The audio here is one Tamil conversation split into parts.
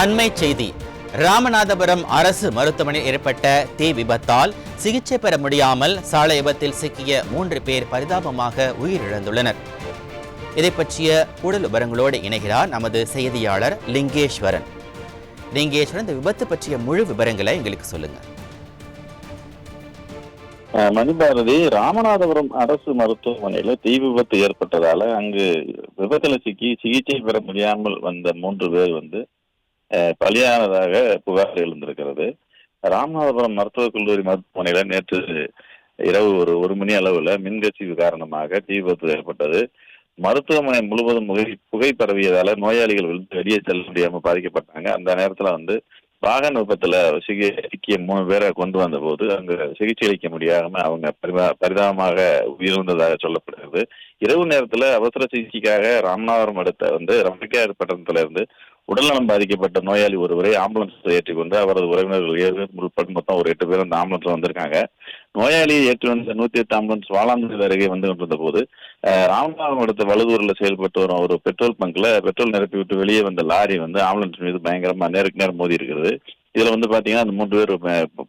அண்மை செய்தி. ராமநாதபுரம் அரசு மருத்துவமனையில் ஏற்பட்ட தீ விபத்தால் சிகிச்சை பெற முடியாமல் சாலை விபத்தில் சிக்கிய 3 பேர் பரிதாபமாக உயிரிழந்துள்ளனர். இதை பற்றிய கூடுதல் விவரங்களோடு இணைகிறார் நமது செய்தியாளர் லிங்கேஸ்வரன். லிங்கேஸ்வரன், இந்த விபத்து பற்றிய முழு விவரங்களை எங்களுக்கு சொல்லுங்க. மணிபாரதி, ராமநாதபுரம் அரசு மருத்துவமனையில தீ விபத்து ஏற்பட்டதால அங்கு விபத்துல சிக்கி சிகிச்சை பெற முடியாமல் வந்த 3 பேர் பலியானதாக புகார் எழுந்திருக்கிறது. ராமநாதபுரம் மருத்துவக் கல்லூரி மருத்துவமனையில நேற்று இரவு ஒரு மணி அளவுல மின்கசிவு காரணமாக தீ விபத்து ஏற்பட்டது. மருத்துவமனை முழுவதும் புகை பரவியதால நோயாளிகள் வெளியே செல்ல முடியாம பாதிக்கப்பட்டாங்க. அந்த நேரத்துல வாகன விபத்துல சிக்கிய 3 பேரை கொண்டு வந்த போது அங்கு சிகிச்சை அளிக்க முடியாம அவங்க பரிதாபமாக உயிரிழந்ததாக சொல்லப்படுகிறது. இரவு நேரத்துல அவசர சிகிச்சைக்காக ராமநாதபுரம் அடுத்த ரம்பிக்கையார் பட்டணத்துல இருந்து உடல்நலம் பாதிக்கப்பட்ட நோயாளி ஒருவரை ஆம்புலன்ஸ் ஏற்றி கொண்டு அவரது உறவினர்கள் 7 உட்பட மொத்தம் ஒரு 8 பேர் அந்த ஆம்புலன்ஸ்ல வந்திருக்காங்க. நோயாளியை ஏற்றி வந்த 108 ஆம்புலன்ஸ் வாலாந்தூர் அருகே வந்து கொண்டிருந்த போது ராமநாதபுரம் அடுத்த வலுதூரில் செயல்பட்டு வரும் ஒரு பெட்ரோல் பங்க்ல பெட்ரோல் நிரப்பி விட்டு வெளியே வந்த லாரி ஆம்புலன்ஸ் மீது பயங்கரமா நேருக்கு நேரம் மோதி இருக்கிறது. இதுல பாத்தீங்கன்னா அந்த 3 பேர்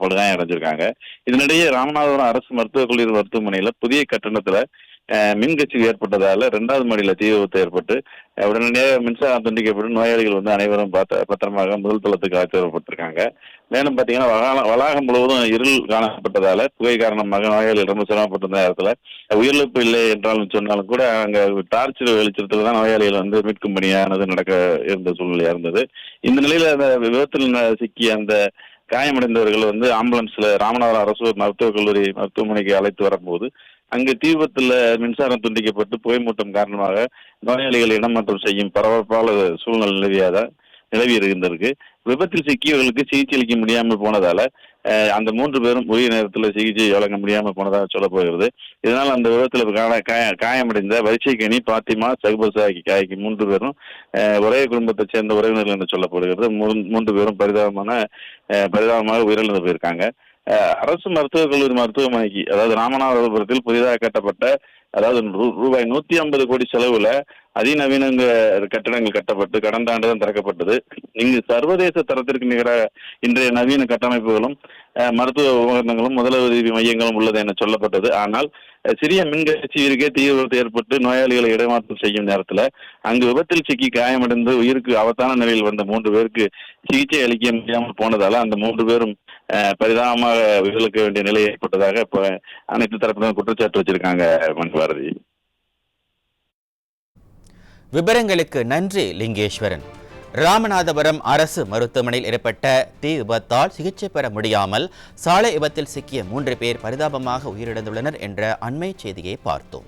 படுகாயம் அடைஞ்சிருக்காங்க. இதனிடையே ராமநாதபுரம் அரசு மருத்துவக் கல்லூரி மருத்துவமனையில புதிய கட்டணத்துல மின்கசிவு ஏற்பட்டதால 2வது மாடியில தீ விபத்து ஏற்பட்டு உடனடியாக மின்சாரம் துண்டிக்கப்பட்டு நோயாளிகள் அனைவரும் பத்திரமாக முதல் தளத்துக்கு அழைத்து வரப்பட்டிருக்காங்க. மேலும் பாத்தீங்கன்னா வளாகம் முழுவதும் இருள் காணப்பட்டதால புகை காரணமாக நோயாளிகள் ரொம்ப சிரமப்பட்டிருந்த நேரத்துல உயிரிழப்பு இல்லை என்றாலும் சொன்னாலும் கூட அங்க டார்ச் வெளிச்சத்துல தான் நோயாளிகள் மீட்கும் பணியானது நடக்க இருந்த சூழ்நிலையா இருந்தது. இந்த நிலையில அந்த விபத்தில் சிக்கிய அந்த காயமடைந்தவர்கள் ஆம்புலன்ஸ்ல ராமநாதபுரம் அரசு மருத்துவக் கல்லூரி மருத்துவமனைக்கு அழைத்து வரும்போது அங்கு தீ விபத்துல மின்சாரம் துண்டிக்கப்பட்டு புகைமூட்டம் காரணமாக நோயாளிகள் இடமாற்றம் செய்யும் பரபரப்பான சூழ்நிலை நிலவி இருந்திருக்கு. விபத்தில் சிக்கியவர்களுக்கு சிகிச்சை அளிக்க முடியாமல் போனதால அந்த 3 பேரும் உரிய நேரத்தில் சிகிச்சை வழங்க முடியாமல் போனதாக சொல்ல போகிறது. இதனால் அந்த விபத்துல காயமடைந்த வரிசைக்கணி, பாத்திமா, சகுபசாகி காய்க்கு 3 பேரும் ஒரே குடும்பத்தை சேர்ந்த உறவினர்கள் என்று சொல்லப்படுகிறது. 3 பேரும் பரிதாபமாக உயிரிழந்து போயிருக்காங்க. அரசு மருத்துவக் கல்லூரி மருத்துவமனைக்கு, அதாவது ராமநாதபுரத்தில் புதிதாக கட்டப்பட்ட, அதாவது ரூபாய் 150 கோடி செலவுல அதிநவீன கட்டடங்கள் கட்டப்பட்டு கடந்த ஆண்டுதான் திறக்கப்பட்டது. இங்கு சர்வதேச தரத்திற்கு நிகராக இன்றைய நவீன கட்டமைப்புகளும் மருத்துவ உபகரணங்களும் முதலுதவி மையங்களும் உள்ளது என சொல்லப்பட்டது. ஆனால் சிறிய மின்கசிவிற்கே தீ விபத்து ஏற்பட்டு நோயாளிகளை இடமாற்றம் செய்யும் நேரத்துல அங்கு விபத்தில் சிக்கி காயமடைந்து உயிருக்கு ஆபத்தான நிலையில் வந்த 3 பேருக்கு சிகிச்சை அளிக்க முடியாமல் போனதால அந்த 3 பேரும் பரிதாபமாக உயிரிழக்க வேண்டிய நிலை ஏற்பட்டதாக இப்ப அனைத்து தரப்பினரும் குற்றச்சாட்டு வச்சிருக்காங்க. மணிபாரதி, விவரங்களுக்கு நன்றி லிங்கேஸ்வரன். ராமநாதபுரம் அரசு மருத்துவமனையில் ஏற்பட்ட தீ விபத்தால் சிகிச்சை பெற முடியாமல் சாலை விபத்தில் சிக்கிய 3 பேர் பரிதாபமாக உயிரிழந்துள்ளனர் என்ற அண்மை செய்தியை பார்த்தோம்.